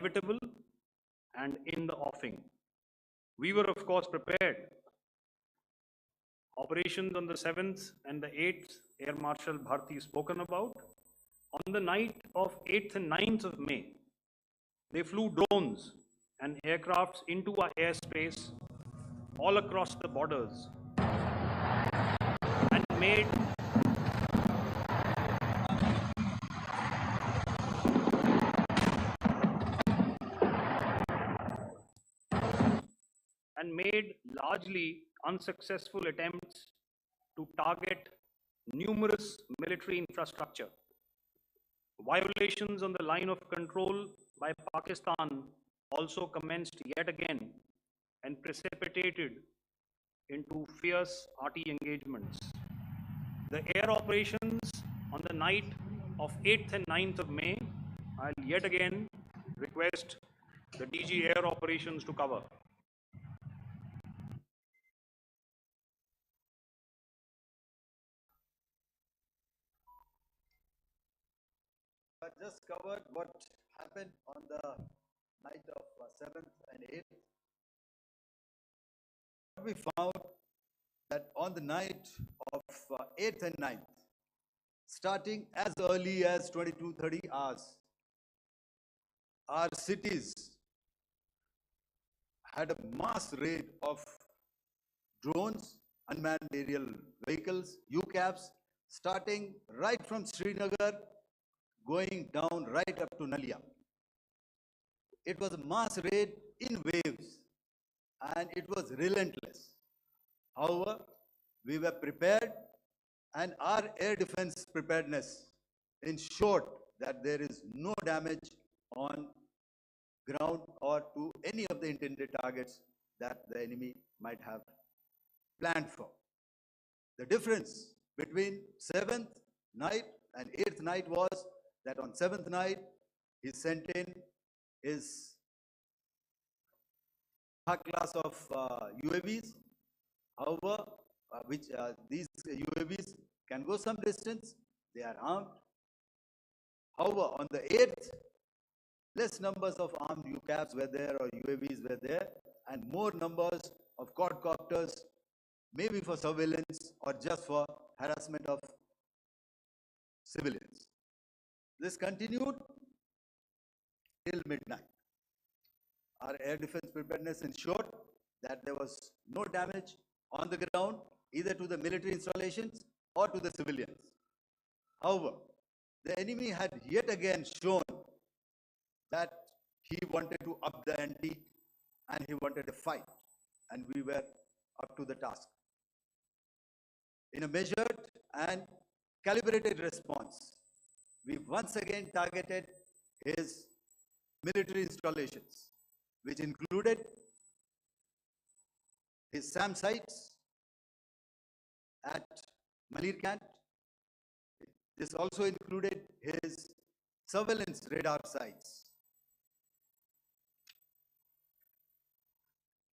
inevitable and in the offing. We were, of course, prepared. Operations on the 7th and the 8th, Air Marshal Bharti spoken about. On the night of 8th and 9th of May, they flew drones and aircrafts into our airspace all across the borders and made largely unsuccessful attempts to target numerous military infrastructure. Violations on the line of control by Pakistan also commenced yet again and precipitated into fierce RT engagements. The air operations on the night of 8th and 9th of May, I'll yet again request the DG Air Operations to cover. I just covered what happened on the night of 7th and 8th. We found that on the night of 8th and 9th, starting as early as 22:30 hours, our cities had a mass raid of drones, unmanned aerial vehicles, UCAVs, starting right from Srinagar, going down right up to Nalia. It was a mass raid in waves and it was relentless. However, we were prepared and our air defense preparedness ensured that there is no damage on ground or to any of the intended targets that the enemy might have planned for. The difference between 7th night and 8th night was that on 7th night, he sent in his class of UAVs. However, these UAVs can go some distance, they are armed. However, on the 8th, less numbers of armed UCAVs were there or UAVs were there, and more numbers of quadcopters, maybe for surveillance or just for harassment of civilians. This continued till midnight. Our air defense preparedness ensured that there was no damage on the ground, either to the military installations or to the civilians. However, the enemy had yet again shown that he wanted to up the ante and he wanted a fight, and we were up to the task. In a measured and calibrated response, we once again targeted his military installations, which included his SAM sites at Malirkant. This also included his surveillance radar sites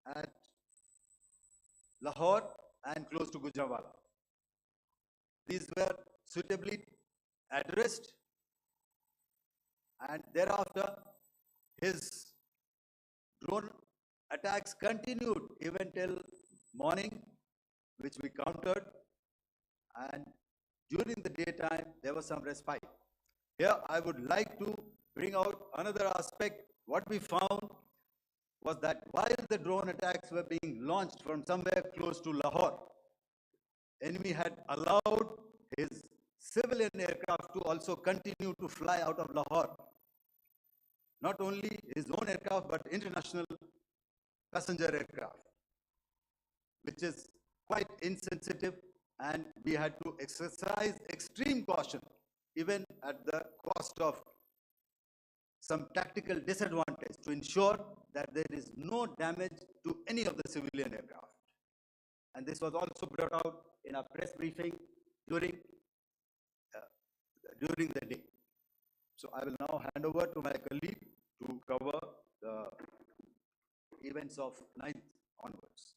at Lahore and close to Gujranwala. These were suitably addressed, and thereafter his drone attacks continued even till morning, which we countered, and during the daytime there was some respite. Here I would like to bring out another aspect. What we found was that while the drone attacks were being launched from somewhere close to Lahore, enemy had allowed his civilian aircraft to also continue to fly out of Lahore. Not only his own aircraft, but international passenger aircraft, which is quite insensitive, and we had to exercise extreme caution, even at the cost of some tactical disadvantage, to ensure that there is no damage to any of the civilian aircraft. And this was also brought out in our press briefing during the day. So I will now hand over to my colleague to cover the events of 9th onwards.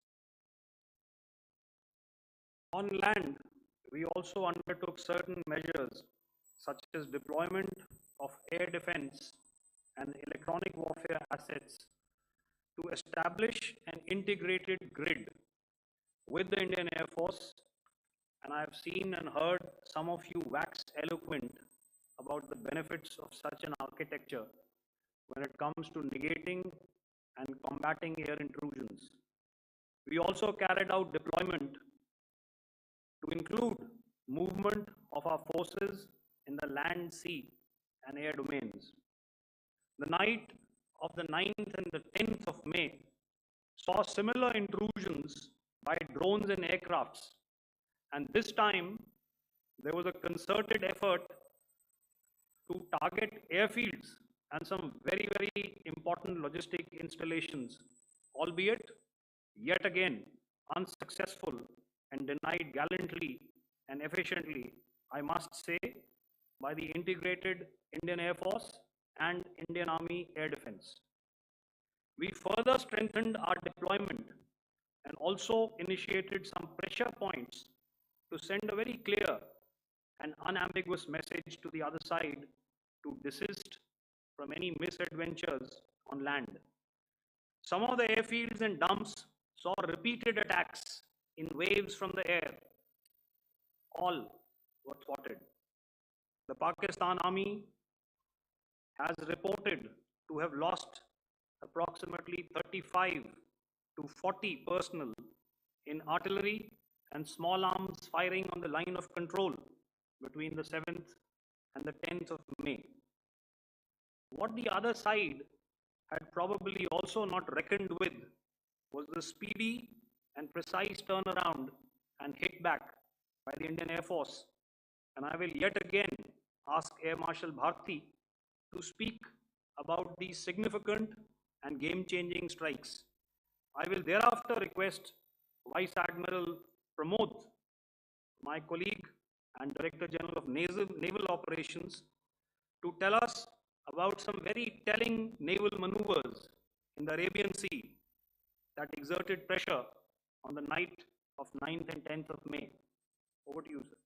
On land, we also undertook certain measures such as deployment of air defense and electronic warfare assets to establish an integrated grid with the Indian Air Force, and I have seen and heard some of you wax eloquent about the benefits of such an architecture when it comes to negating and combating air intrusions. We also carried out deployment to include movement of our forces in the land, sea, and air domains. The night of the 9th and the 10th of May saw similar intrusions by drones and aircrafts, and this time there was a concerted effort to target airfields and some very, very important logistic installations, albeit yet again unsuccessful and denied gallantly and efficiently, I must say, by the integrated Indian Air Force and Indian Army Air Defense. We further strengthened our deployment and also initiated some pressure points to send a very clear and unambiguous message to the other side to desist from any misadventures on land. Some of the airfields and dumps saw repeated attacks in waves from the air. All were spotted. The Pakistan Army has reported to have lost approximately 35 to 40 personnel in artillery and small arms firing on the line of control between the 7th and the 10th of May. What the other side had probably also not reckoned with was the speedy and precise turnaround and hit back by the Indian Air Force. And I will yet again ask Air Marshal Bharti to speak about these significant and game-changing strikes. I will thereafter request Vice Admiral Pramod, my colleague and Director General of Naval Operations, to tell us about some very telling naval maneuvers in the Arabian Sea that exerted pressure on the night of 9th and 10th of May. Over to you, sir.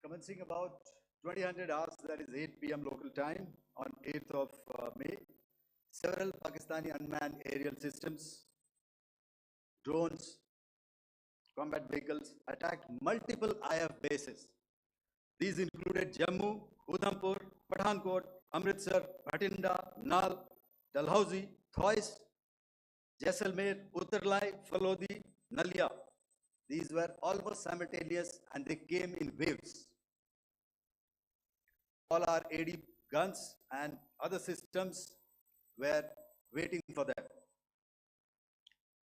Commencing about 2000 hours, that is 8 p.m. local time, on 8th of May, several Pakistani unmanned aerial systems, drones, combat vehicles attacked multiple IF bases. These included Jammu, Udhampur, Pathankot, Amritsar, Bhatinda, Nal, Dalhousie, Thois, Jaisalmer, Uttarlai, Falodi, Nalia. These were almost simultaneous and they came in waves. All our AD guns and other systems were waiting for them.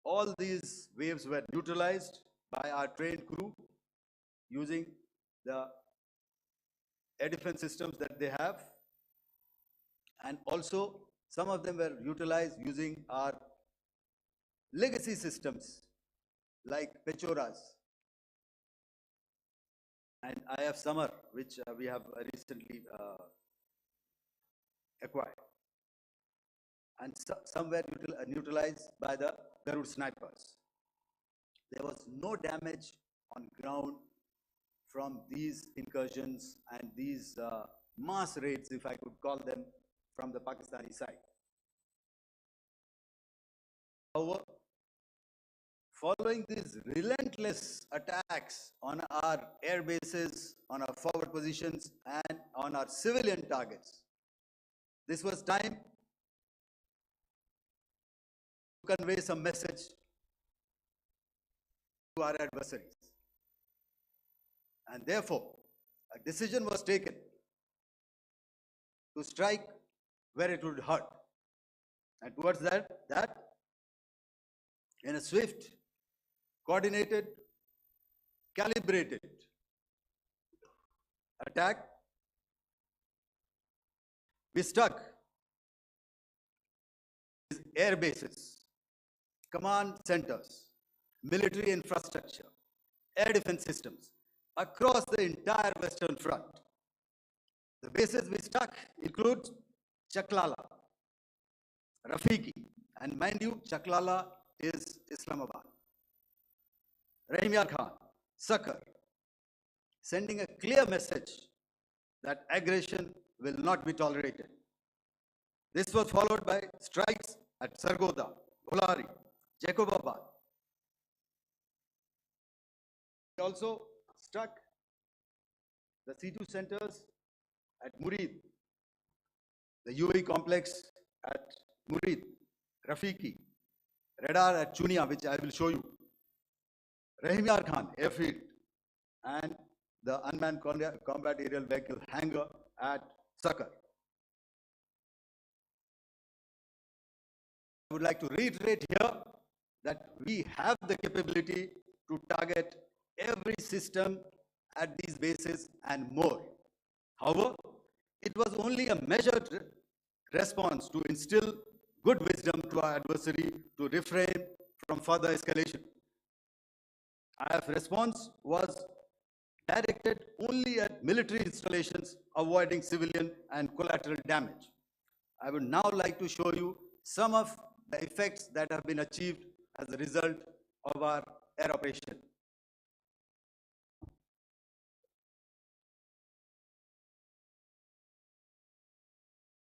All these waves were neutralized by our trained crew using the air defense systems that they have, and also some of them were utilized using our legacy systems like Pechoras and IF Summer, which we have recently acquired. And some were neutralized by the Garud snipers. There was no damage on ground from these incursions and these mass raids, if I could call them, from the Pakistani side. However, following these relentless attacks on our air bases, on our forward positions, and on our civilian targets, this was time to convey some message to our adversaries. And therefore, a decision was taken to strike where it would hurt. And towards that, in a swift, coordinated, calibrated attack, we struck air bases, command centers, military infrastructure, air defense systems across the entire Western Front. The bases we struck include Chaklala, Rafiki, and mind you, Chaklala is Islamabad, Rahimyar Khan, Sakar, sending a clear message that aggression will not be tolerated. This was followed by strikes at Sargodha, Bholari, Jacobabad. We also struck the C2 centers at Murid, the UAE complex at Murid, Rafiki, radar at Chunia, which I will show you, Rahim Yar Khan airfield, and the unmanned combat aerial vehicle hangar at Sakar. I would like to reiterate here that we have the capability to target every system at these bases and more. However, it was only a measured response to instill good wisdom to our adversary to refrain from further escalation. Our response was directed only at military installations, avoiding civilian and collateral damage. I would now like to show you some of the effects that have been achieved as a result of our air operation.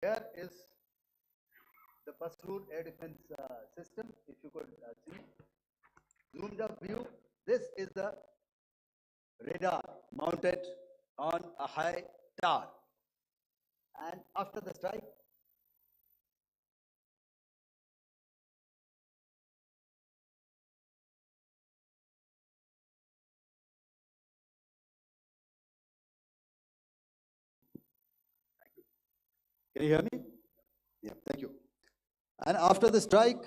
Here is the Pasroor air defense system. If you could see, zoomed up view, this is the radar mounted on a high tower. And after the strike, can you hear me? Yeah, thank you. And after the strike,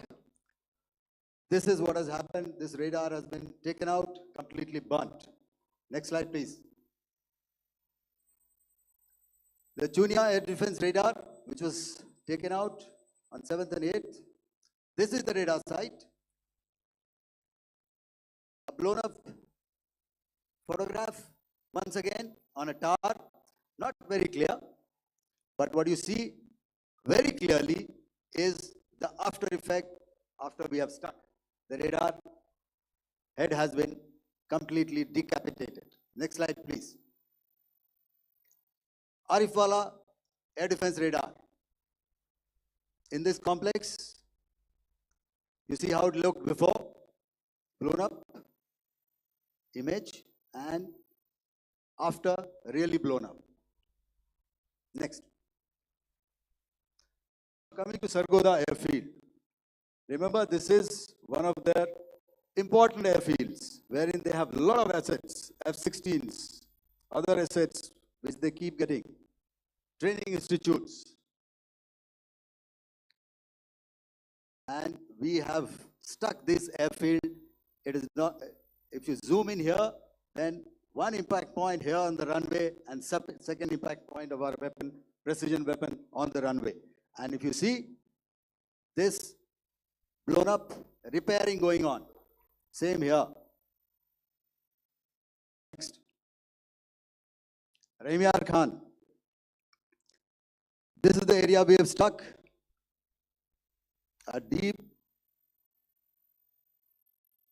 this is what has happened. This radar has been taken out, completely burnt. Next slide, please. The Chunia air defense radar, which was taken out on 7th and 8th. This is the radar site. A blown up photograph, once again, on a tower. Not very clear, but what you see very clearly is the after effect after we have struck. The radar head has been completely decapitated. Next slide, please. Arifwala air defense radar. In this complex, you see how it looked before, blown up image, and after really blown up. Next. Coming to Sargodha airfield. Remember, this is one of their important airfields wherein they have a lot of assets, F-16s, other assets which they keep getting, training institutes. And we have stuck this airfield. It is not, if you zoom in here, then one impact point here on the runway and second impact point of our weapon, precision weapon on the runway. And if you see this blown up, repairing going on. Same here. Next. Rahim Yar Khan. This is the area we have stuck. A deep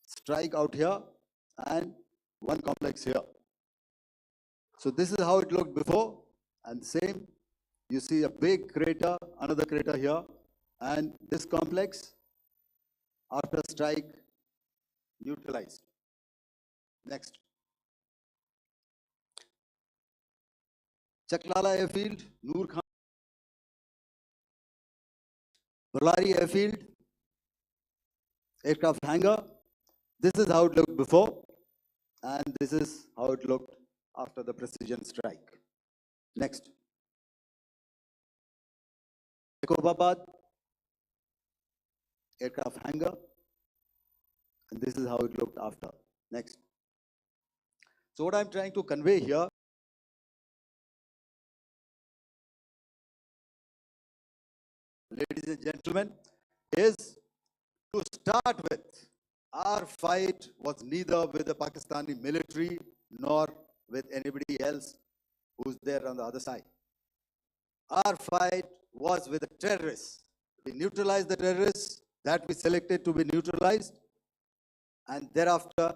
strike out here and one complex here. So this is how it looked before, and same. You see a big crater, another crater here, and this complex after strike neutralized. Next. Chaklala airfield, Noor Khan. Bholari airfield, aircraft hangar. This is how it looked before, and this is how it looked after the precision strike. Next. Jacobabad, aircraft hangar, and this is how it looked after. Next. So what I'm trying to convey here, ladies and gentlemen, is to start with, our fight was neither with the Pakistani military nor with anybody else who's there on the other side. Our fight was with the terrorists. We neutralized the terrorists that we selected to be neutralized, and thereafter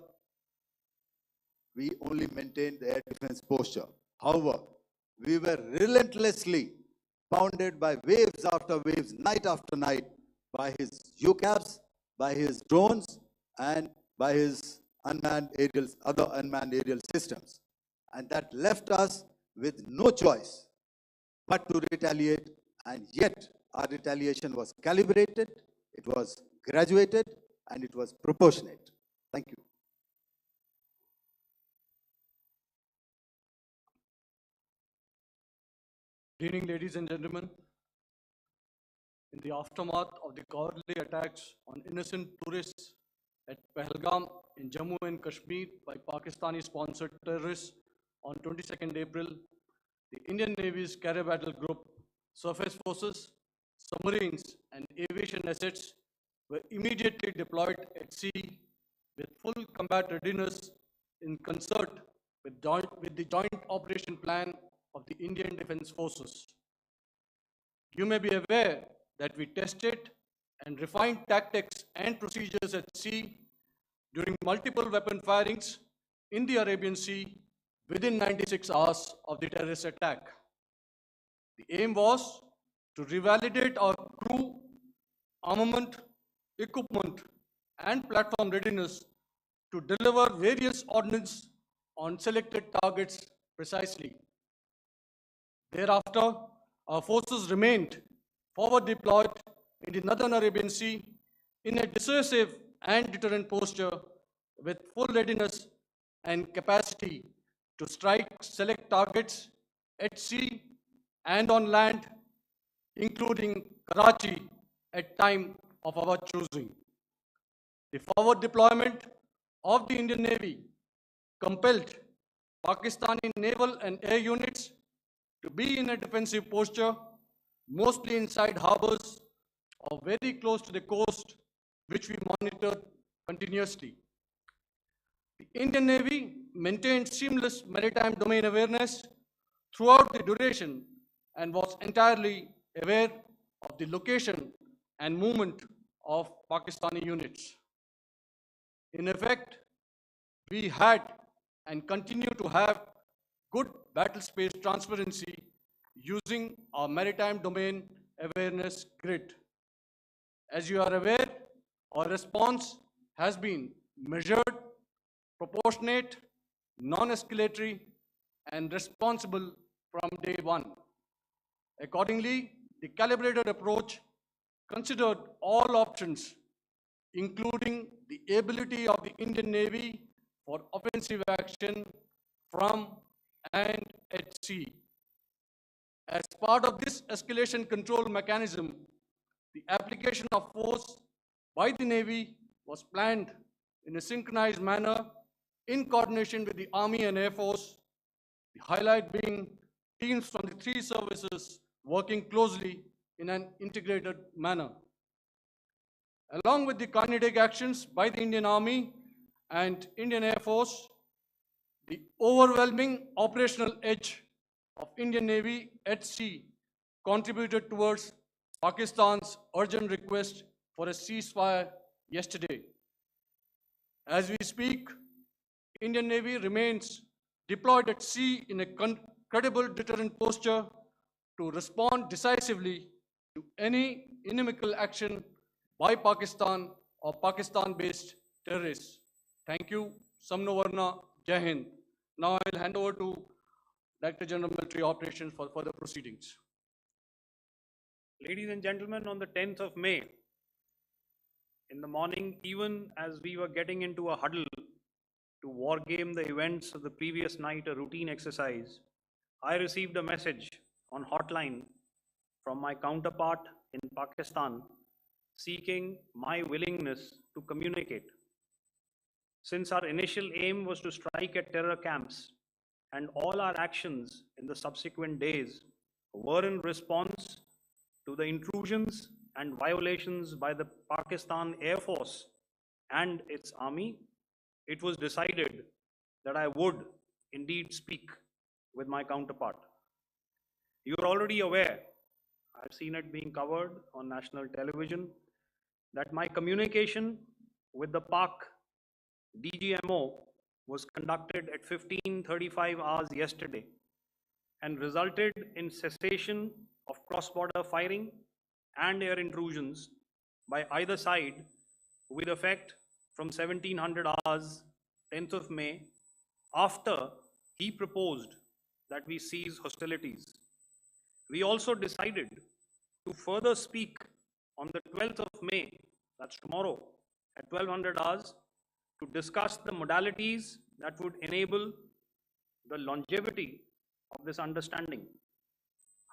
we only maintained the air defense posture. However, we were relentlessly pounded by waves after waves, night after night, by his UCAVs, by his drones, and by his other unmanned aerial systems. And that left us with no choice but to retaliate, and yet our retaliation was calibrated, it was graduated, and it was proportionate. Thank you. Good evening, ladies and gentlemen. In the aftermath of the cowardly attacks on innocent tourists at Pahalgam in Jammu and Kashmir by Pakistani-sponsored terrorists on 22nd April, the Indian Navy's carrier battle group, surface forces, submarines, and aviation assets were immediately deployed at sea with full combat readiness in concert with the joint operation plan of the Indian Defence Forces. You may be aware that we tested and refined tactics and procedures at sea during multiple weapon firings in the Arabian Sea within 96 hours of the terrorist attack. The aim was to revalidate our crew, armament, equipment, and platform readiness to deliver various ordnance on selected targets precisely. Thereafter, our forces remained forward deployed in the Northern Arabian Sea in a dissuasive and deterrent posture with full readiness and capacity to strike select targets at sea and on land, including Karachi at time of our choosing. The forward deployment of the Indian Navy compelled Pakistani naval and air units to be in a defensive posture, mostly inside harbors or very close to the coast, which we monitored continuously. The Indian Navy maintained seamless maritime domain awareness throughout the duration and was entirely aware of the location and movement of Pakistani units. In effect, we had and continue to have good battle space transparency using our maritime domain awareness grid. As you are aware, our response has been measured, proportionate, non-escalatory, and responsible from day one. Accordingly, the calibrated approach considered all options, including the ability of the Indian Navy for offensive action from and at sea. As part of this escalation control mechanism, the application of force by the Navy was planned in a synchronized manner in coordination with the Army and Air Force, the highlight being teams from the three services working closely in an integrated manner. Along with the kinetic actions by the Indian Army and Indian Air Force, the overwhelming operational edge of Indian Navy at sea contributed towards Pakistan's urgent request for a ceasefire yesterday. As we speak, Indian Navy remains deployed at sea in a credible deterrent posture to respond decisively to any inimical action by Pakistan or Pakistan-based terrorists. Thank you. Samno Varna, Jai Hind. Now I'll hand over to Director General Military Operations for further proceedings. Ladies and gentlemen, on the 10th of May, in the morning, even as we were getting into a huddle to war game the events of the previous night, a routine exercise, I received a message on hotline from my counterpart in Pakistan seeking my willingness to communicate. Since our initial aim was to strike at terror camps, and all our actions in the subsequent days were in response to the intrusions and violations by the Pakistan Air Force and its army, it was decided that I would indeed speak with my counterpart. You are already aware, I've seen it being covered on national television, that my communication with the Pak DGMO was conducted at 15:35 hours yesterday, and resulted in cessation of cross-border firing and air intrusions by either side with effect from 1700 hours 10th of May, after he proposed that we cease hostilities. We also decided to further speak on the 12th of May, that's tomorrow, at 1200 hours, to discuss the modalities that would enable the longevity of this understanding.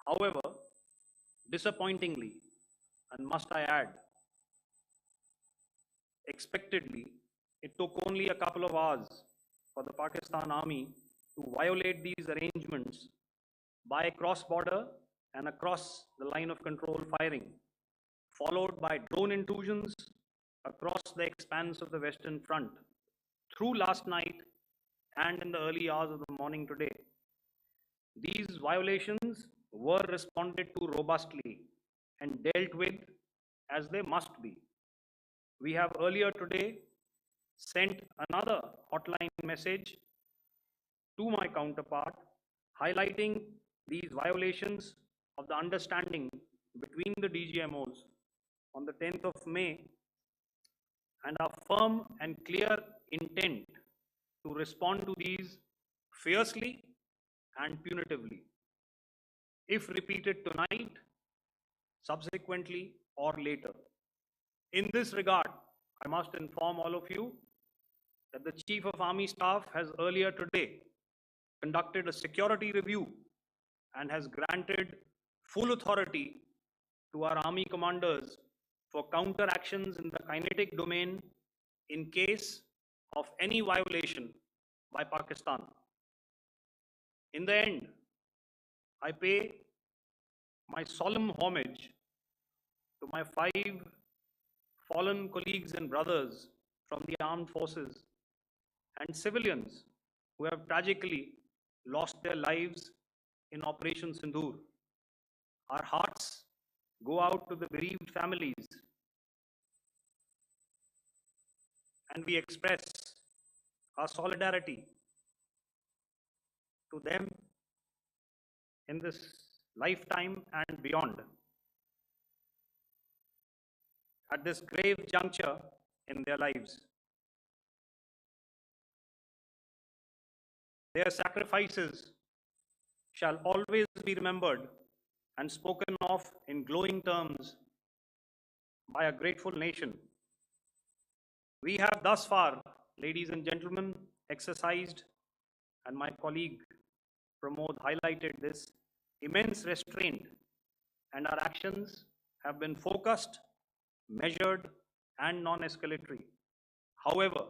However, disappointingly, and must I add, expectedly, it took only a couple of hours for the Pakistan Army to violate these arrangements by cross-border and across the line of control firing, followed by drone intrusions across the expanse of the Western Front through last night and in the early hours of the morning today. These violations were responded to robustly and dealt with as they must be. We have earlier today sent another hotline message to my counterpart highlighting these violations of the understanding between the DGMOs on the 10th of May, and our firm and clear intent to respond to these fiercely and punitively, if repeated tonight, subsequently, or later. In this regard, I must inform all of you that the Chief of Army Staff has earlier today conducted a security review and has granted full authority to our Army commanders for counter actions in the kinetic domain in case of any violation by Pakistan. In the end, I pay my solemn homage to my 5 fallen colleagues and brothers from the armed forces and civilians who have tragically lost their lives in Operation Sindoor. Our hearts go out to the bereaved families, and we express our solidarity to them in this lifetime and beyond. At this grave juncture in their lives, their sacrifices shall always be remembered and spoken of in glowing terms by a grateful nation. We have thus far, ladies and gentlemen, exercised, and my colleague Pramod highlighted this, immense restraint, and our actions have been focused, measured, and non-escalatory. However,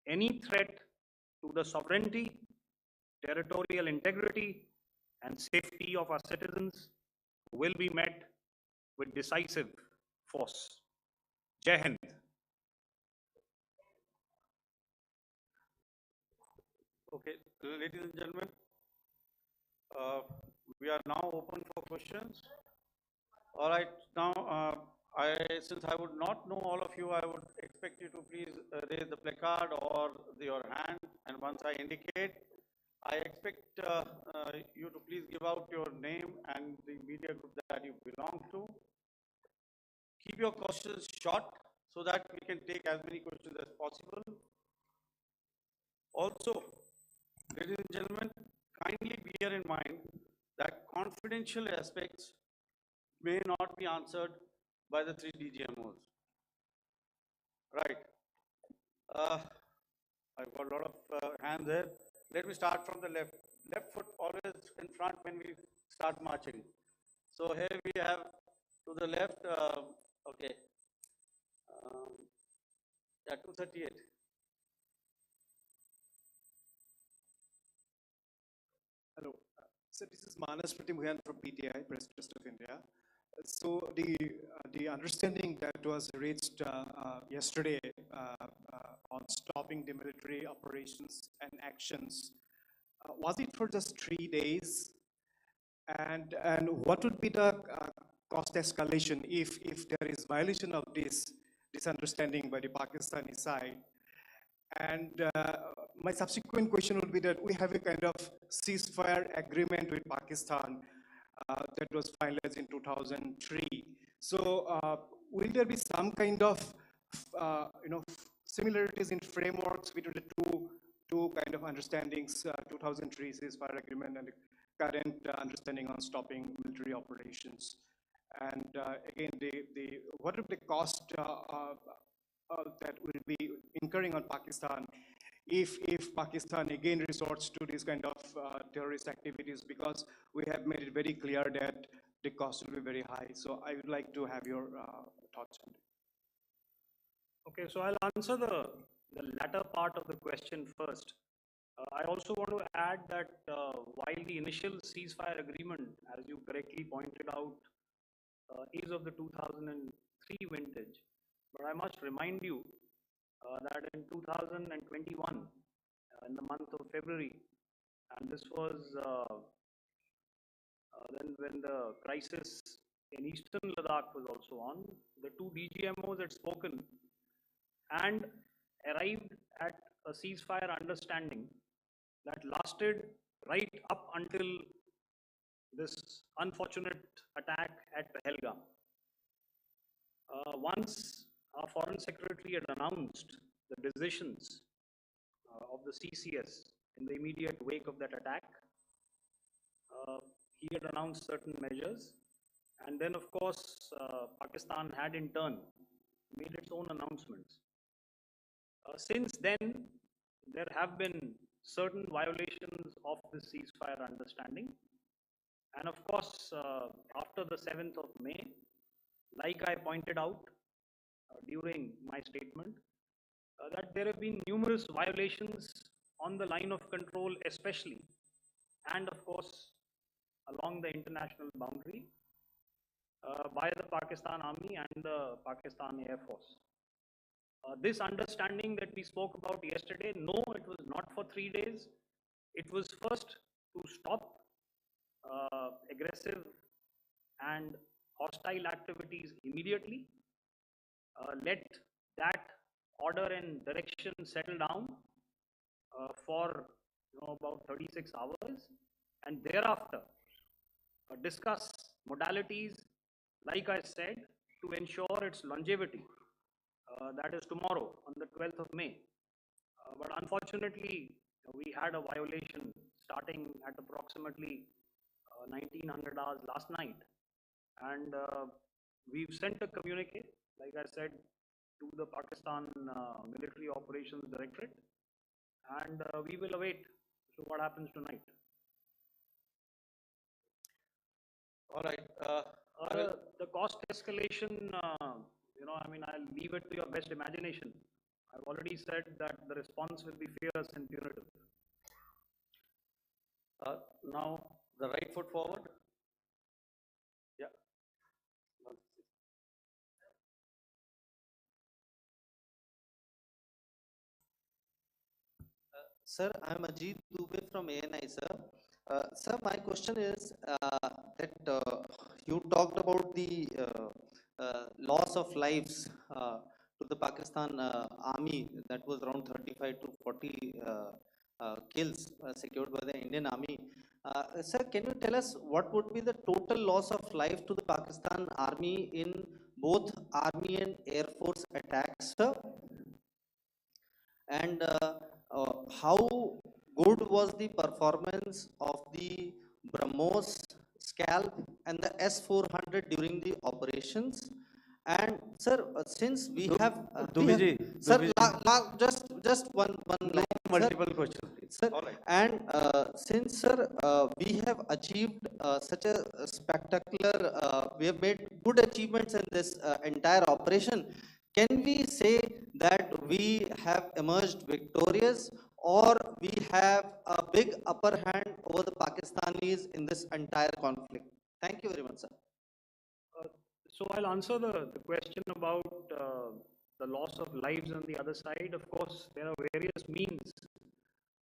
any threat to the sovereignty, territorial integrity, and safety of our citizens will be met with decisive force. Jai Hind. Okay, ladies and gentlemen, we are now open for questions. All right, now since I would not know all of you, I would expect you to please raise the placard or your hand, and once I indicate, I expect you to please give out your name and the media group that you belong to. Keep your questions short so that we can take as many questions as possible. Also, ladies and gentlemen, kindly bear in mind that confidential aspects may not be answered by the 3 DGMOs. Right. I've got a lot of hands there. Let me start from the left. Left foot always in front when we start marching. So here we have to the left, okay, yeah, 238. Hello. So this is Manas Pratimugan from PTI, Press Trust of India. So the understanding that was reached yesterday on stopping the military operations and actions, was it for just 3 days? And what would be the cost escalation if there is violation of this understanding by the Pakistani side? And my subsequent question would be that we have a kind of ceasefire agreement with Pakistan that was finalized in 2003. So will there be some kind of similarities in frameworks between the two kind of understandings, 2003 ceasefire agreement and the current understanding on stopping military operations? And again, what are the cost that will be incurring on Pakistan if Pakistan again resorts to this kind of terrorist activities, because we have made it very clear that the cost will be very high. So I would like to have your thoughts on it. Okay, so I'll answer the latter part of the question first. I also want to add that while the initial ceasefire agreement, as you correctly pointed out, is of the 2003 vintage, but I must remind you that in 2021, in the month of February, and this was then when the crisis in eastern Ladakh was also on, the two DGMOs had spoken and arrived at a ceasefire understanding that lasted right up until this unfortunate attack at Pahalgam. Once our Foreign Secretary had announced the decisions of the CCS in the immediate wake of that attack, he had announced certain measures, and then of course Pakistan had in turn made its own announcements. Since then, there have been certain violations of the ceasefire understanding, and of course after the 7th of May, like I pointed out during my statement, that there have been numerous violations on the line of control especially, and of course along the international boundary by the Pakistan Army and the Pakistan Air Force. This understanding that we spoke about yesterday, no, it was not for 3 days. It was first to stop aggressive and hostile activities immediately, let that order and direction settle down for about 36 hours, and thereafter discuss modalities, like I said, to ensure its longevity. That is tomorrow on the 12th of May. But unfortunately, we had a violation starting at approximately 1900 hours last night, and we've sent a communique, like I said, to the Pakistan Military Operations Directorate, and we will await what happens tonight. All right. The cost escalation, I mean, I'll leave it to your best imagination. I've already said that the response will be fierce and punitive. Now, the right foot forward. Yeah. Sir, I'm Ajit Dubey from ANI, sir. Sir, my question is that you talked about the loss of lives to the Pakistan army, that was around 35 to 40 kills secured by the Indian army. Sir, can you tell us what would be the total loss of life to the Pakistan army in both army and air force attacks, sir? And how good was the performance of the BrahMos, Scalp and the S-400 during the operations? And sir, since we have sir, just one line, Multiple questions, please. sir. All right. And since sir, we have achieved such a spectacular, we have made good achievements in this entire operation. Can we say that we have emerged victorious, or we have a big upper hand over the Pakistanis in this entire conflict? Thank you very much, sir. So I'll answer the question about the loss of lives on the other side. Of course, there are various means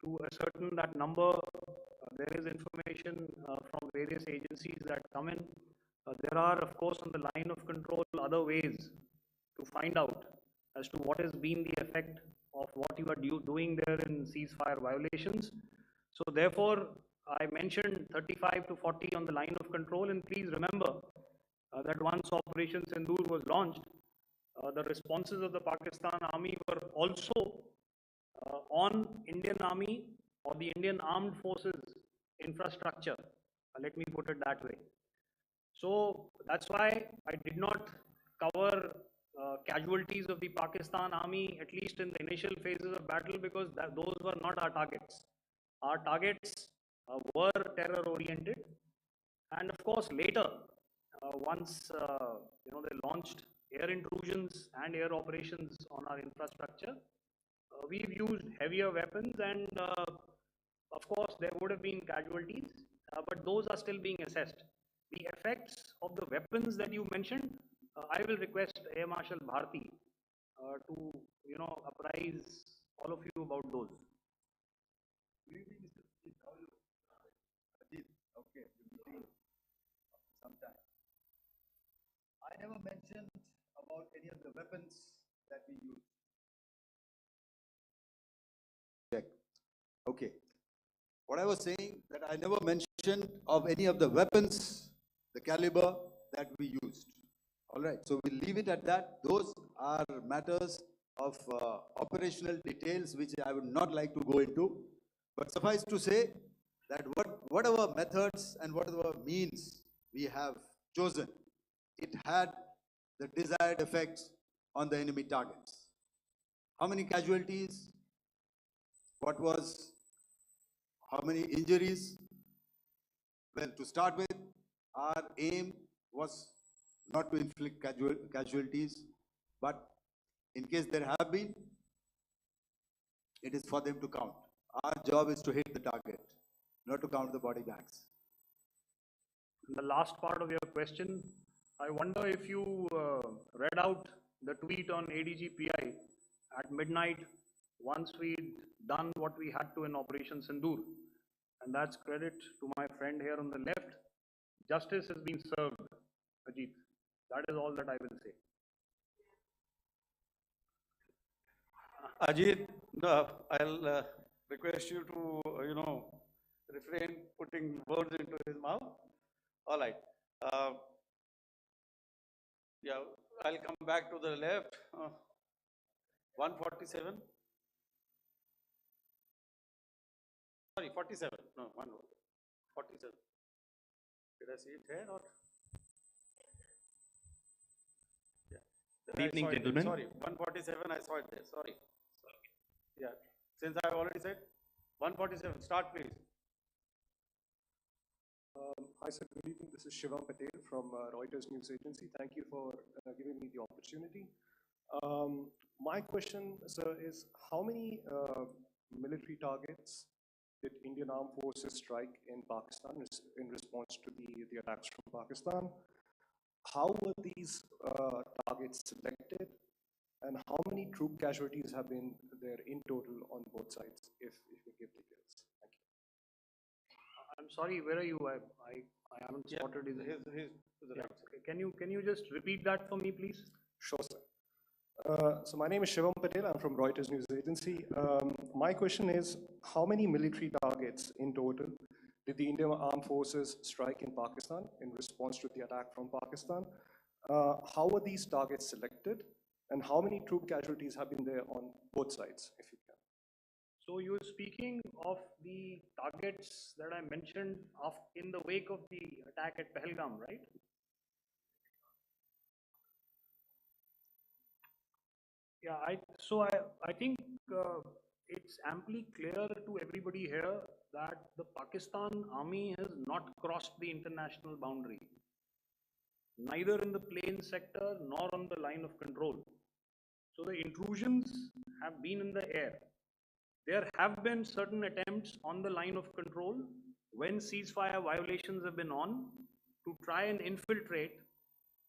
to ascertain that number. There is information from various agencies that come in. There are, of course, on the line of control, other ways to find out as to what has been the effect of what you are doing there in ceasefire violations. So therefore, I mentioned 35 to 40 on the line of control, and please remember that once Operation Sindoor was launched, the responses of the Pakistan Army were also on Indian Army or the Indian Armed Forces infrastructure. Let me put it that way. So that's why I did not cover casualties of the Pakistan Army, at least in the initial phases of battle, because those were not our targets. Our targets were terror oriented, and of course later, once they launched air intrusions and air operations on our infrastructure, we've used heavier weapons, and of course there would have been casualties, but those are still being assessed. The effects of the weapons that you mentioned, I will request Air Marshal Bharti to apprise all of you about those. Good evening, Mr. Ajit. How are you? Ajit, okay, you've been after some time. I never mentioned about any of the weapons that we use. Check. Okay. What I was saying that I never mentioned of any of the weapons, the caliber that we used. All right. So we'll leave it at that. Those are matters of operational details which I would not like to go into. But suffice to say that whatever methods and whatever means we have chosen, it had the desired effects on the enemy targets. How many casualties? What was, how many injuries? Well, to start with, our aim was not to inflict casualties, but in case there have been, it is for them to count. Our job is to hit the target, not to count the body bags. The last part of your question, I wonder if you read out the tweet on ADGPI at midnight once we'd done what we had to in Operation Sindoor. And that's credit to my friend here on the left. Justice has been served, Ajit. That is all that I will say. Ajit, I'll request you to, refrain putting words into his mouth. All right. Yeah, I'll come back to the left. 147. Sorry, 47. No, 47. Did I see it here or? Yeah. Good evening, gentlemen. Sorry, 147. I saw it there. Sorry. Yeah. Since I've already said 147. Start, please. Hi, sir. Good evening. This is Shivam Patel from Reuters News Agency. Thank you for giving me the opportunity. My question, sir, is how many military targets did Indian Armed Forces strike in Pakistan in response to the attacks from Pakistan? How were these targets selected? And how many troop casualties have been there in total on both sides, if you give details? Thank you. I'm sorry, where are you? I haven't spotted his. To the right. Can you just repeat that for me, please? Sure, sir. So my name is Shivam Patel. I'm from Reuters News Agency. My question is, how many military targets in total did the Indian Armed Forces strike in Pakistan in response to the attack from Pakistan? How were these targets selected? And how many troop casualties have been there on both sides, if you can? So you're speaking of the targets that I mentioned in the wake of the attack at Pahalgam, right? Yeah, I think it's amply clear to everybody here that the Pakistan Army has not crossed the international boundary, neither in the plain sector nor on the line of control. So the intrusions have been in the air. There have been certain attempts on the line of control when ceasefire violations have been on to try and infiltrate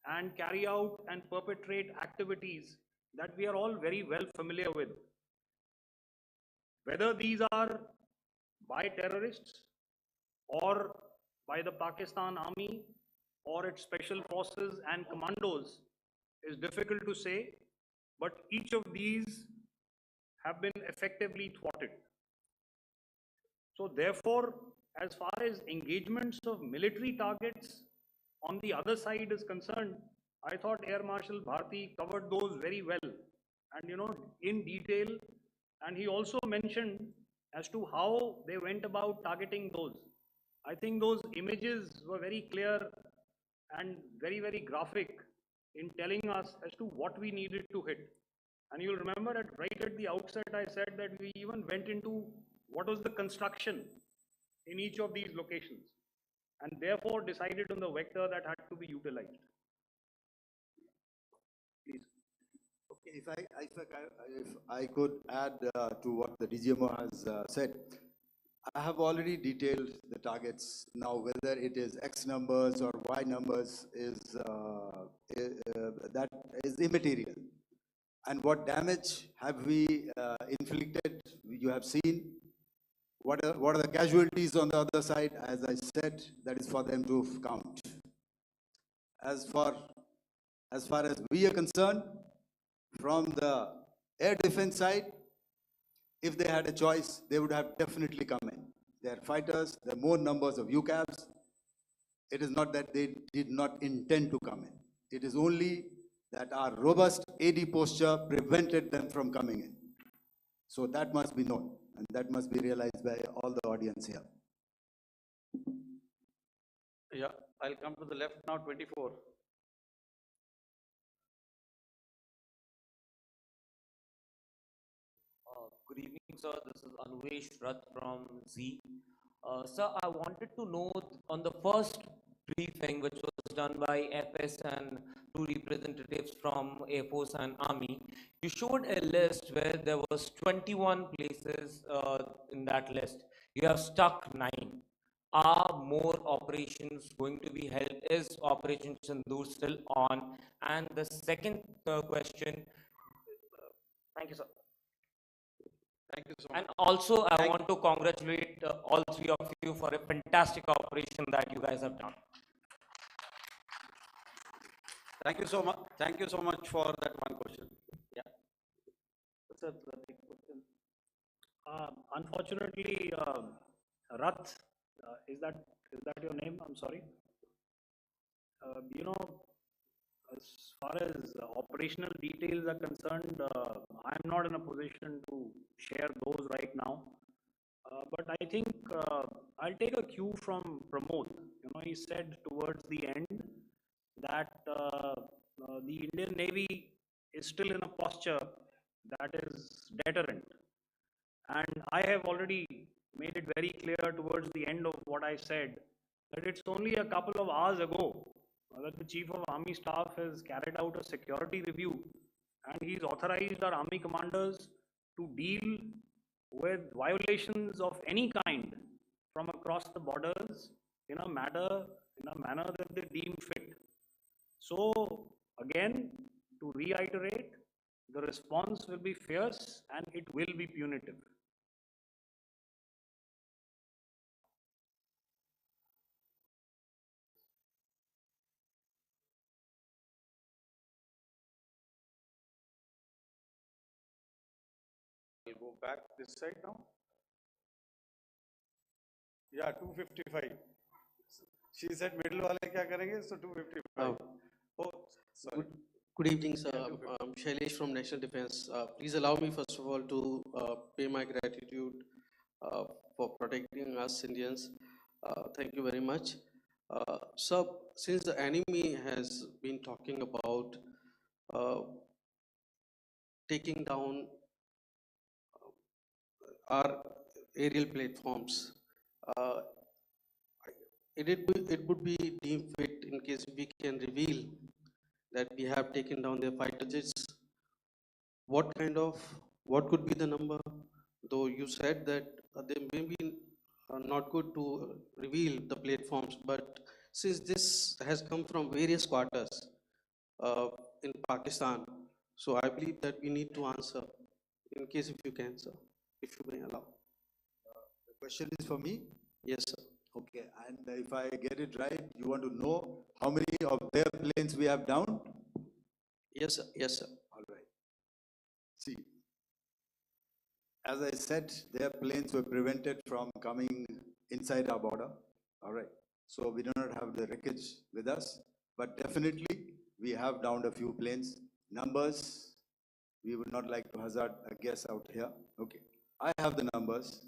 and carry out and perpetrate activities that we are all very well familiar with. Whether these are by terrorists or by the Pakistan Army or its special forces and commandos is difficult to say, but each of these have been effectively thwarted. So therefore, as far as engagements of military targets on the other side is concerned, I thought Air Marshal Bharti covered those very well and, in detail. And he also mentioned as to how they went about targeting those. I think those images were very clear and very, very graphic in telling us as to what we needed to hit. And you'll remember right at the outset, I said that we even went into what was the construction in each of these locations and therefore decided on the vector that had to be utilized. Please. Okay, if I could add to what the DGMO has said, I have already detailed the targets. Now, whether it is X numbers or Y numbers that is immaterial. And what damage have we inflicted? You have seen. What are the casualties on the other side? As I said, that is for them to count. As far as we are concerned, from the air defense side, if they had a choice, they would have definitely come in. They are fighters, there are more numbers of UCAVs. It is not that they did not intend to come in. It is only that our robust AD posture prevented them from coming in. So that must be known, and that must be realized by all the audience here. Yeah, I'll come to the left now, 24. Good evening, sir. This is Anuvesh Rath from Z. Sir, I wanted to know on the first briefing, which was done by FS and two representatives from Air Force and Army, you showed a list where there was 21 places in that list. You have stuck 9. Are more operations going to be held? Is Operation Sindoor still on? And the second question, thank you, sir. Thank you so much. And also, I want to congratulate all three of you for a fantastic operation that you guys have done. Thank you so much. Thank you so much for that one question. Yeah. Sir, the next question. Unfortunately, Rath, is that your name? I'm sorry. As far as operational details are concerned, I'm not in a position to share those right now. But I think I'll take a cue from Pramod. He said towards the end that the Indian Navy is still in a posture that is deterrent. And I have already made it very clear towards the end of what I said that it's only a couple of hours ago that the Chief of Army Staff has carried out a security review and he's authorized our Army commanders to deal with violations of any kind from across the borders in a manner that they deem fit. So again, to reiterate, the response will be fierce and it will be punitive. I'll go back this side now. Yeah, 255. She said middle wale kya karenge? So 255. Oh, sorry. Good evening, sir. I'm Shailesh from National Defense. Please allow me, first of all, to pay my gratitude for protecting us Indians. Thank you very much. Sir, since the enemy has been talking about taking down our aerial platforms, it would be deemed fit in case we can reveal that we have taken down their fighter jets. What could be the number? Though you said that they may be not good to reveal the platforms, but since this has come from various quarters in Pakistan, so I believe that we need to answer, in case if you can, sir, if you may allow. The question is for me? Yes, sir. Okay, and if I get it right, you want to know how many of their planes we have down? Yes, sir. Yes, sir. All right. See, as I said, their planes were prevented from coming inside our border. All right. So we do not have the wreckage with us, but definitely we have downed a few planes. Numbers, we would not like to hazard a guess out here. Okay. I have the numbers,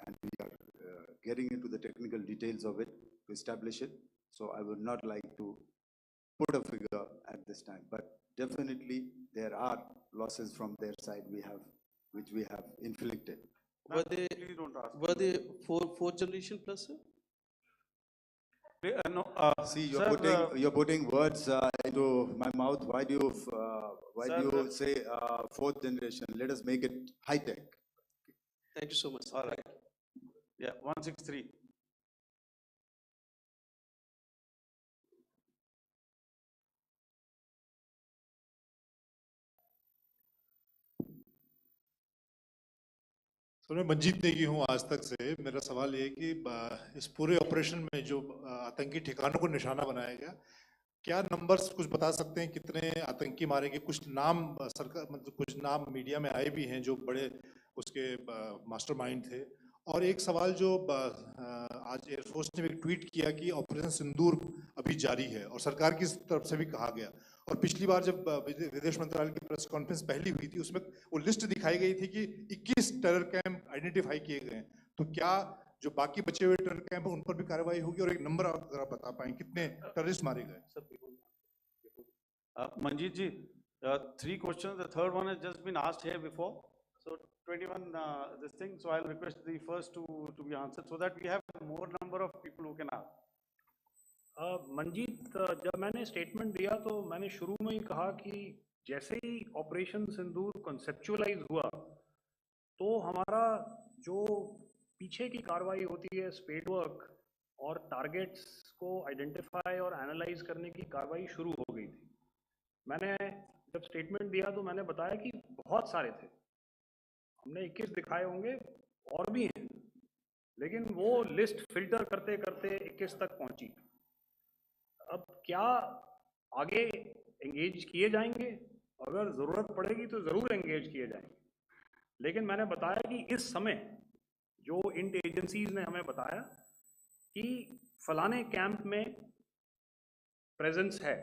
and we are getting into the technical details of it to establish it. So I would not like to put a figure at this time, but definitely there are losses from their side which we have inflicted. Were they, Please don't ask. were they four generation plus, sir? No, See, sir, you're putting words into my mouth. Why do Sir, you say fourth generation? Let us make it high tech. Thank you so much, sir. all right. Yeah, 163. तो मैं मंजीत नेगी हूँ आज तक से। मेरा सवाल ये है कि इस पूरे ऑपरेशन में जो आतंकी ठिकानों को निशाना बनाया गया, क्या नंबर्स कुछ बता सकते हैं कितने आतंकी मारे गए? कुछ नाम सरकार मतलब कुछ नाम मीडिया में आए भी हैं जो बड़े उसके मास्टरमाइंड थे। और एक सवाल जो आज एयरफोर्स ने एक ट्वीट किया कि ऑपरेशन सिंदूर अभी जारी है और सरकार की तरफ से भी कहा गया। और पिछली बार जब विदेश मंत्रालय की प्रेस कॉन्फ्रेंस पहली हुई थी उसमें वो लिस्ट दिखाई गई थी कि 21 टेरर कैंप आइडेंटिफाई किए गए हैं। तो क्या जो बाकी बचे हुए टेरर कैंप उन पर भी कार्रवाई होगी? और एक नंबर अगर आप बता पाएं कितने टेररिस्ट मारे गए? Manjeet ji, 3 questions. The third one has just been asked here before. So 21 this thing. So I'll request the first to be answered so that we have more number of people who can ask. Manjeet, जब मैंने statement दिया तो मैंने शुरू में ही कहा कि जैसे ही ऑपरेशन सिंदूर कॉन्सेप्चुअलाइज हुआ तो हमारा जो पीछे की कार्रवाई होती है स्पेड वर्क और टारगेट्स को आइडेंटिफाई और एनालाइज करने की कार्रवाई शुरू हो गई थी। मैंने जब स्टेटमेंट दिया तो मैंने बताया कि बहुत सारे थे, हमने 21 दिखाए होंगे और भी हैं, लेकिन वो लिस्ट फिल्टर करते करते 21 तक पहुंची। अब क्या आगे एंगेज किए जाएंगे? अगर ज़रूरत पड़ेगी तो ज़रूर एंगेज किए जाएंगे, लेकिन मैंने बताया कि इस समय जो इंट एजेंसीज ने हमें बताया कि फलाने कैंप में प्रेजेंस है,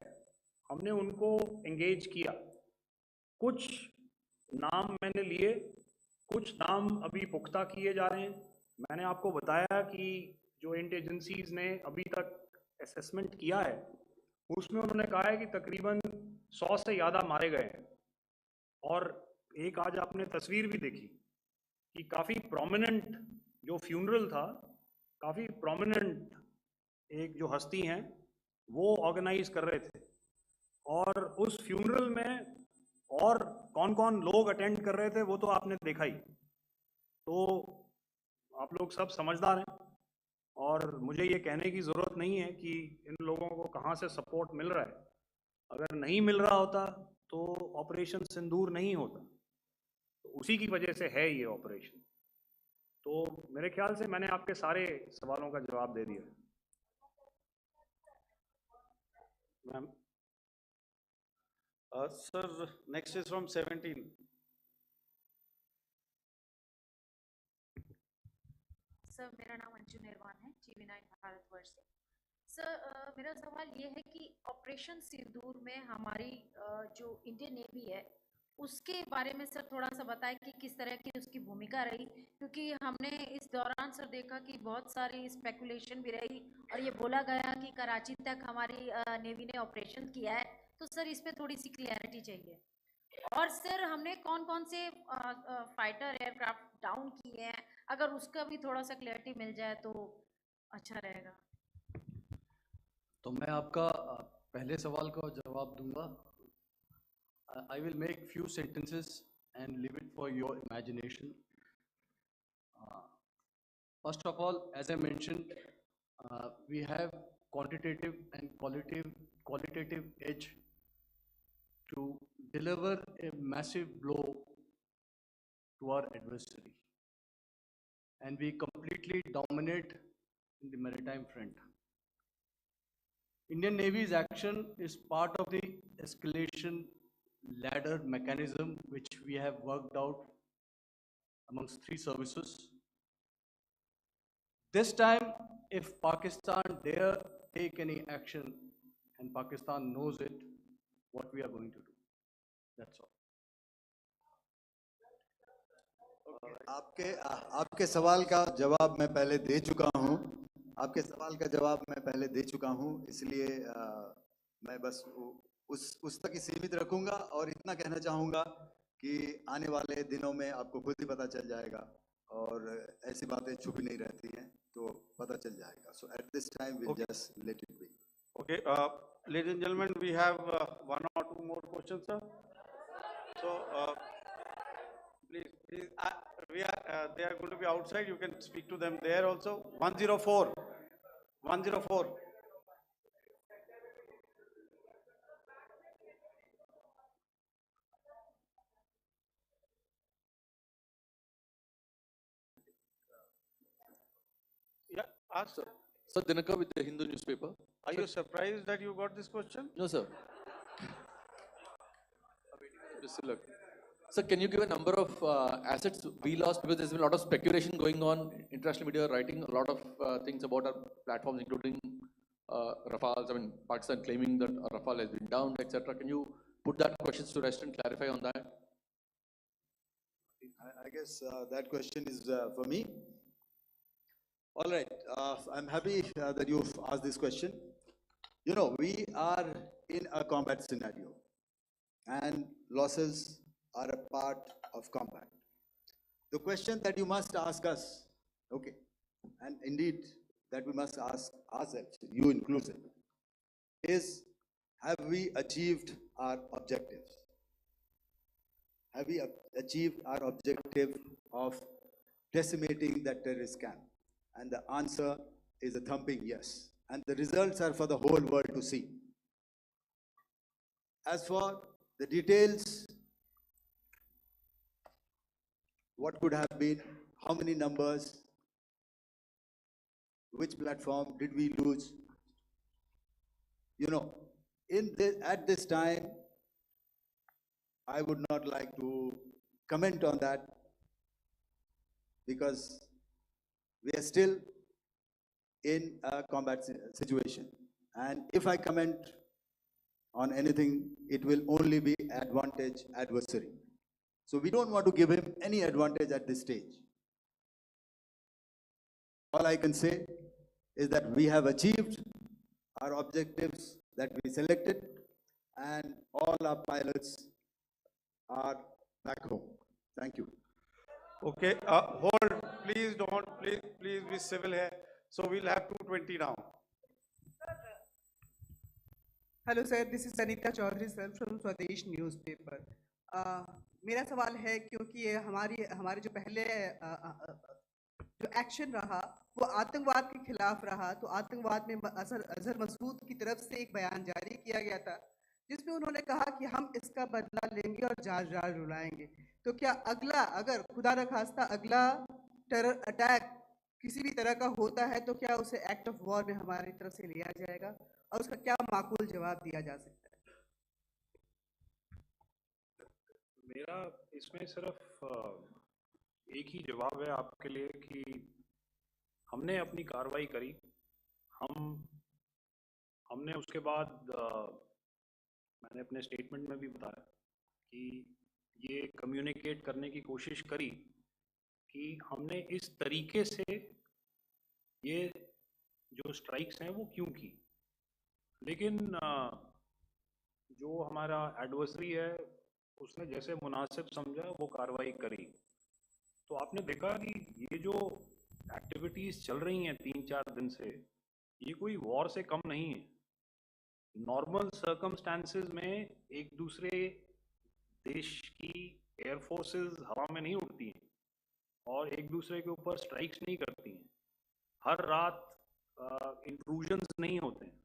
हमने उनको एंगेज किया। कुछ नाम मैंने लिए, कुछ नाम अभी पुख्ता किए जा रहे हैं। मैंने आपको बताया कि जो इंट एजेंसीज ने अभी तक असेसमेंट किया है उसमें उन्होंने कहा है कि तकरीबन 100 से ज़्यादा मारे गए हैं। और एक आज आपने तस्वीर भी देखी कि काफ़ी प्रोमिनेंट जो फ्यूनरल था, काफ़ी प्रोमिनेंट एक जो हस्ती हैं वो ऑर्गेनाइज कर रहे थे, और उस फ्यूनरल में और कौन कौन लोग अटेंड कर रहे थे वो तो आपने देखा ही। तो आप लोग सब समझदार हैं और मुझे ये कहने की ज़रूरत नहीं है कि इन लोगों को कहाँ से सपोर्ट मिल रहा है। अगर नहीं मिल रहा होता तो ऑपरेशन सिंदूर नहीं होता, तो उसी की वजह से है ये ऑपरेशन। तो मेरे ख्याल से मैंने आपके सारे सवालों का जवाब दे दिया। Ma'am, Sir, next is from 17. Sir, मेरा नाम अंजू निर्वाण है, TV9 भारतवर्ष से। सर, मेरा सवाल ये है कि ऑपरेशन सिंदूर में हमारी जो इंडियन नेवी है उसके बारे में सर थोड़ा सा बताएं कि किस तरह की उसकी भूमिका रही, क्योंकि हमने इस दौरान सर देखा कि बहुत सारी स्पेकुलेशन भी रही और ये बोला गया कि कराची तक हमारी नेवी ने ऑपरेशन किया है। तो सर इस पे थोड़ी सी क्लियरिटी चाहिए। और सर हमने कौन कौन से फाइटर एयरक्राफ्ट डाउन किए हैं, अगर उसका भी थोड़ा सा क्लियरिटी मिल जाए तो अच्छा रहेगा। तो मैं आपका पहले सवाल का जवाब दूंगा। I will make few sentences and leave it for your imagination. First of all, as I mentioned, we have quantitative and qualitative edge to deliver a massive blow to our adversary, and we completely dominate in the maritime front. Indian Navy's action is part of the escalation ladder mechanism which we have worked out amongst three services. This time, if Pakistan dare take any action, and Pakistan knows it, what we are going to do. That's all. आपके सवाल का जवाब मैं पहले दे चुका हूं। आपके सवाल का जवाब मैं पहले दे चुका हूं, इसलिए मैं बस उस तक ही सीमित रखूंगा और इतना कहना चाहूंगा कि आने वाले दिनों में आपको खुद ही पता चल जाएगा और ऐसी बातें छुपी नहीं रहती हैं, तो पता चल जाएगा. So at this time we'll just let it be. Okay, ladies and gentlemen, we have one or two more questions, sir. So, please, they are going to be outside. You can speak to them there also. 104. 104. Yeah, ask, sir. Sir, Dinaka with the Hindu newspaper. Are you surprised that you got this question? No, sir. Sir, can you give a number of assets we lost? Because there's been a lot of speculation going on. International media writing a lot of things about our platforms, including Rafales. I mean, Pakistan claiming that Rafale has been downed, etc. Can you put that questions to rest and clarify on that? I guess that question is for me. All right, I'm happy that you've asked this question. You know, we are in a combat scenario, and losses are a part of combat. The question that you must ask us, okay, and indeed that we must ask ourselves, you inclusive, is have we achieved our objectives? Have we achieved our objective of decimating that terrorist camp? And the answer is a thumping yes. And the results are for the whole world to see. As for the details, what could have been, how many numbers, which platform did we lose? You know, at this time, I would not like to comment on that because we are still in a combat situation. And if I comment on anything, it will only be advantage adversary. So we don't want to give him any advantage at this stage. All I can say is that we have achieved our objectives that we selected, and all our pilots are back home. Thank you. Okay, hold. Please don't. Please be civil here. So we'll have 220 now. Hello sir, this is Anita Chaudhary sir from Swadesh newspaper. मेरा सवाल है, क्योंकि ये हमारे जो पहले जो action रहा वो आतंकवाद के खिलाफ रहा, तो आतंकवाद में अजहर मसूद की तरफ से एक बयान जारी किया गया था जिसमें उन्होंने कहा कि हम इसका बदला लेंगे और जाज रुलाएंगे. तो क्या अगला, अगर खुदा न खास्ता अगला टेरर अटैक किसी भी तरह का होता है, तो क्या उसे एक्ट ऑफ वॉर में हमारी तरफ से लिया जाएगा और उसका क्या माकूल जवाब दिया जा सकता है? मेरा इसमें सिर्फ एक ही जवाब है आपके लिए कि हमने अपनी कार्रवाई करी. हमने उसके बाद मैंने अपने स्टेटमेंट में भी बताया कि ये कम्युनिकेट करने की कोशिश करी कि हमने इस तरीके से ये जो स्ट्राइक्स हैं वो क्यों की. लेकिन जो हमारा एडवर्सरी है उसने जैसे मुनासिब समझा वो कार्रवाई करी. तो आपने देखा कि ये जो एक्टिविटीज़ चल रही हैं 3-4 दिन से, ये कोई वॉर से कम नहीं है. नॉर्मल सर्कमस्टांसेस में एक दूसरे देश की एयरफोर्सेस हवा में नहीं उड़ती हैं और एक दूसरे के ऊपर स्ट्राइक्स नहीं करती हैं. हर रात इंट्रूजन्स नहीं होते हैं.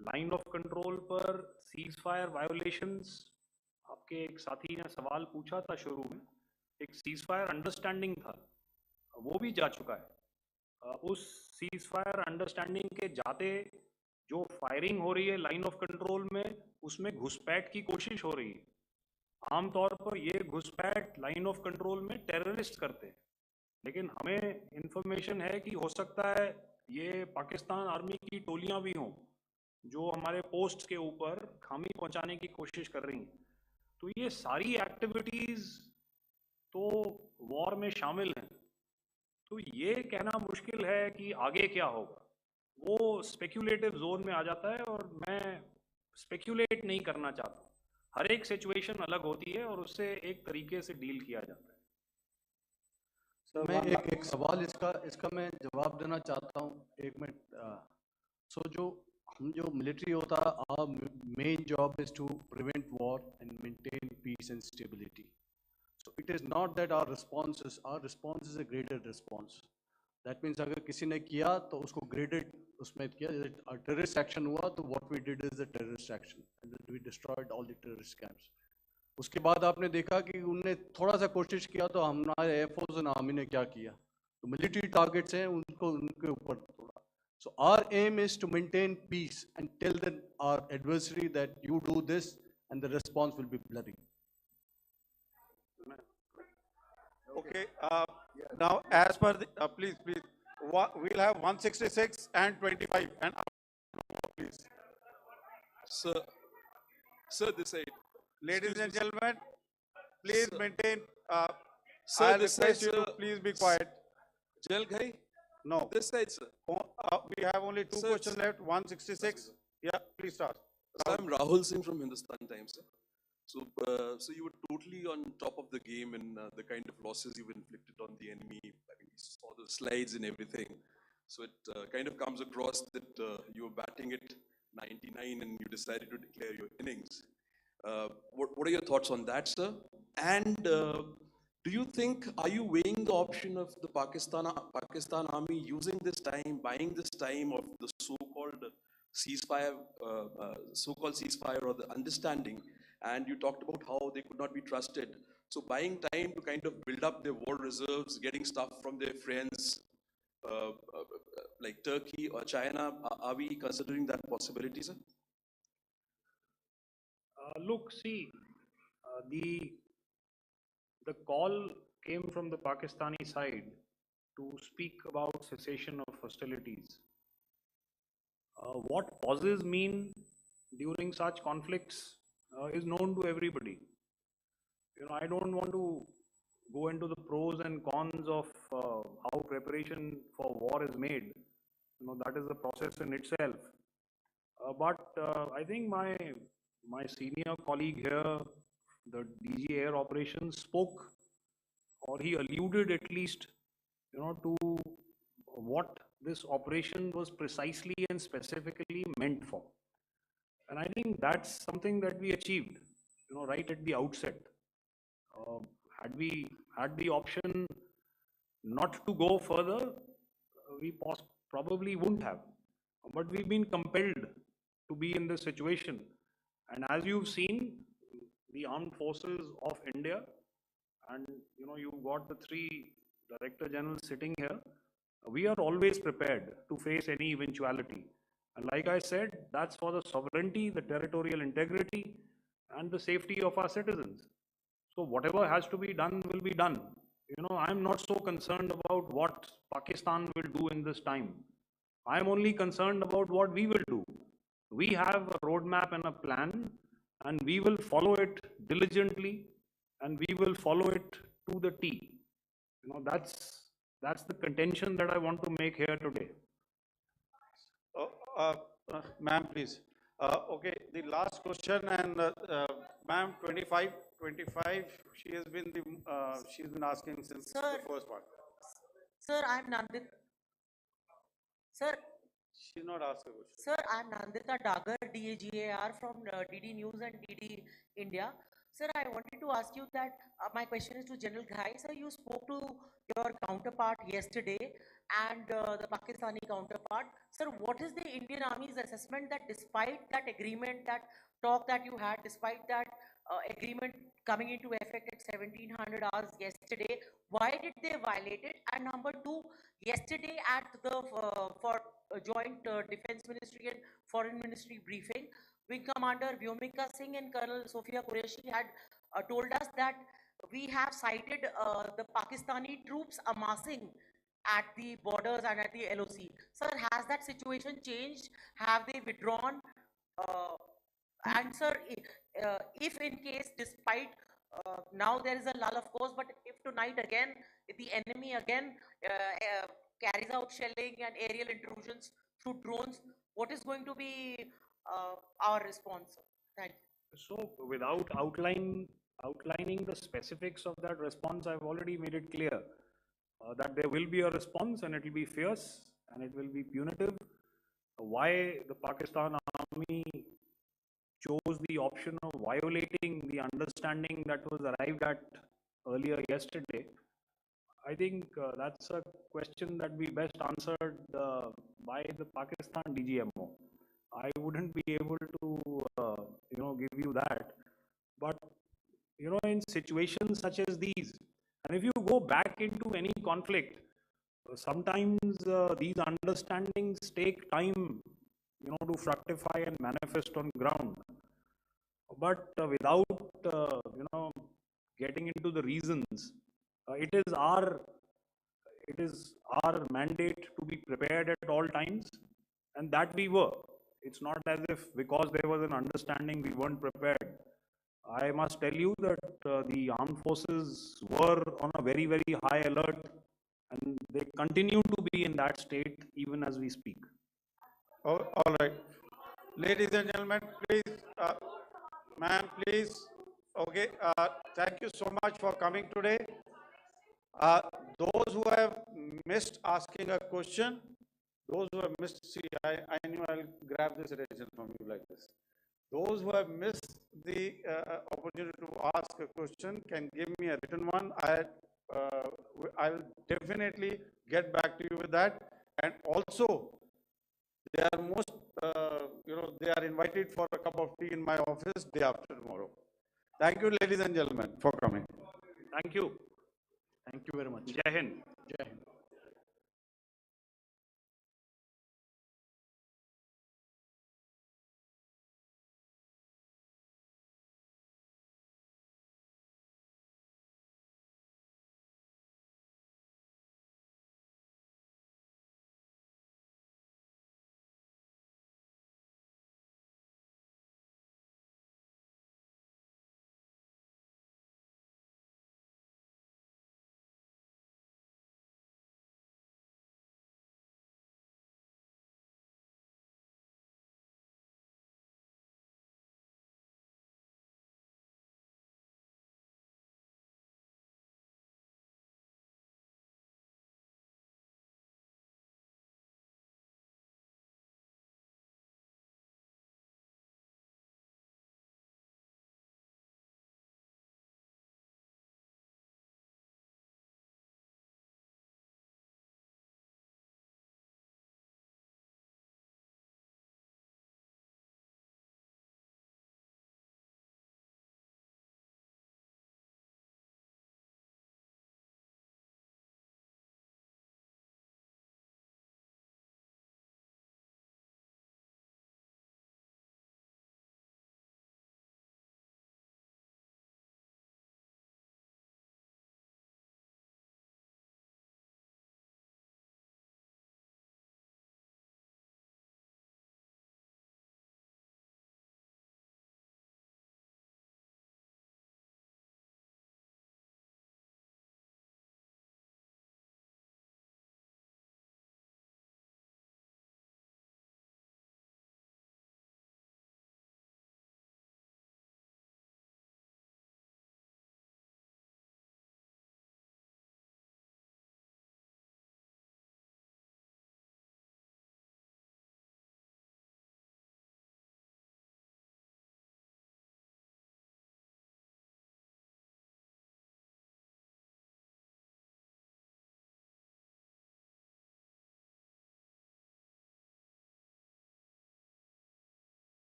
लाइन ऑफ कंट्रोल पर सीज फायर वायोलेशंस, आपके एक साथी ने सवाल पूछा था शुरू में, एक सीज फायर अंडरस्टैंडिंग था, वो भी जा चुका है. उस सीज फायर अंडरस्टैंडिंग के जाते जो फायरिंग हो रही है लाइन ऑफ कंट्रोल में, उसमें घुसपैठ की कोशिश हो रही है. आमतौर पर ये घुसपैठ लाइन ऑफ कंट्रोल में टेररिस्ट करते हैं, लेकिन हमें इंफॉर्मेशन है कि हो सकता है ये पाकिस्तान आर्मी की टोलियां भी हों जो हमारे पोस्ट के ऊपर खामी पहुंचाने की कोशिश कर रही हैं। तो ये सारी एक्टिविटीज तो वॉर में शामिल हैं। तो ये कहना मुश्किल है कि आगे क्या होगा, वो स्पेक्यूलेटिव जोन में आ जाता है और मैं स्पेक्यूलेट नहीं करना चाहता। हर एक सिचुएशन अलग होती है और उससे एक तरीके से डील किया जाता है। मैं एक सवाल इसका इसका मैं जवाब देना चाहता हूँ, 1 मिनट। सो जो मिलिट्री होता है, our main job is to prevent war and maintain peace and stability. So it is not that our response is a graded response. That means अगर किसी ने किया तो उसको graded उसमें किया, जैसे terrorist action हुआ तो what we did is a terrorist action and then we destroyed all the terrorist camps. उसके बाद आपने देखा कि उनने थोड़ा सा कोशिश किया तो हमारे एयरफोर्स और आर्मी ने क्या किया, तो मिलिट्री टारगेट्स हैं उनको उनके ऊपर थोड़ा। So our aim is to maintain peace and tell our adversary that you do this and the response will be bloody. Okay, now as per the, please, we'll have 166 and 25 and please. Sir, this side. Ladies and gentlemen, please maintain, Sir, I'll this request side, you to sir. please be quiet. Jal Ghai? No. This side, sir. We have only two Sir, questions left, 166. Yeah, please start. Sir, I'm Rahul Singh from Hindustan Times, sir. So you were totally on top of the game in the kind of losses you've inflicted on the enemy. I mean, we saw the slides and everything. So it kind of comes across that you were batting it 99 and you decided to declare your innings. What are your thoughts on that, sir? And do you think, are you weighing the option of the Pakistan army using this time, buying this time of the so-called ceasefire, or the understanding? And you talked about how they could not be trusted. So buying time to kind of build up their war reserves, getting stuff from their friends, like Turkey or China, are we considering that possibility, sir? Look, see, the call came from the Pakistani side to speak about cessation of hostilities. What pauses mean during such conflicts is known to everybody. I don't want to go into the pros and cons of how preparation for war is made. That is a process in itself. But I think my senior colleague here, the DG Air Operations, spoke, or he alluded at least, to what this operation was precisely and specifically meant for. And I think that's something that we achieved, right at the outset. Had we had the option not to go further, we probably wouldn't have. But we've been compelled to be in this situation. And as you've seen, the armed forces of India, and you've got the three Director Generals sitting here, we are always prepared to face any eventuality. And like I said, that's for the sovereignty, the territorial integrity, and the safety of our citizens. So whatever has to be done will be done. I'm not so concerned about what Pakistan will do in this time. I'm only concerned about what we will do. We have a roadmap and a plan, and we will follow it diligently, and we will follow it to the T. That's the contention that I want to make here today. Ma'am, please. Okay, the last question, and ma'am, 25, she's been asking since the first part. Sir, I'm Nandita. Sir, she's not asked a question. Sir, I'm Nandita Dagar, DAGAR from DD News and DD India. Sir, I wanted to ask you that my question is to General Ghai. Sir, you spoke to your counterpart yesterday and the Pakistani counterpart. Sir, what is the Indian Army's assessment that despite that agreement, that talk that you had, despite that agreement coming into effect at 1700 hours yesterday, why did they violate it? And number two, yesterday at the joint Defense Ministry and Foreign Ministry briefing, Wing Commander Vyomika Singh and Colonel Sophia Qureshi had told us that we have cited the Pakistani troops amassing at the borders and at the LOC. Sir, has that situation changed? Have they withdrawn? And sir, if in case, despite now there is a lull, of course, but if tonight again the enemy again carries out shelling and aerial intrusions through drones, what is going to be our response? Thank you. So without outlining the specifics of that response, I've already made it clear that there will be a response and it will be fierce and it will be punitive. Why the Pakistan army chose the option of violating the understanding that was arrived at earlier yesterday, I think that's a question that we best answered by the Pakistan DGMO. I wouldn't be able to, give you that. But, in situations such as these, and if you go back into any conflict, sometimes these understandings take time, to fructify and manifest on ground. But without, getting into the reasons, it is our mandate to be prepared at all times, and that we were. It's not as if because there was an understanding we weren't prepared. I must tell you that the armed forces were on a very, very high alert, and they continue to be in that state even as we speak. Oh, all right. Ladies and gentlemen, please, ma'am, please. Okay, thank you so much for coming today. Those who have missed asking a question, those who have missed, see, I knew I'll grab this attention from you like this. Those who have missed the opportunity to ask a question can give me a written one. I will definitely get back to you with that. And also, they are most, they are invited for a cup of tea in my office day after tomorrow. Thank you, ladies and gentlemen, for coming. Thank you. Thank you very much. Jai Hind. Jai Hind.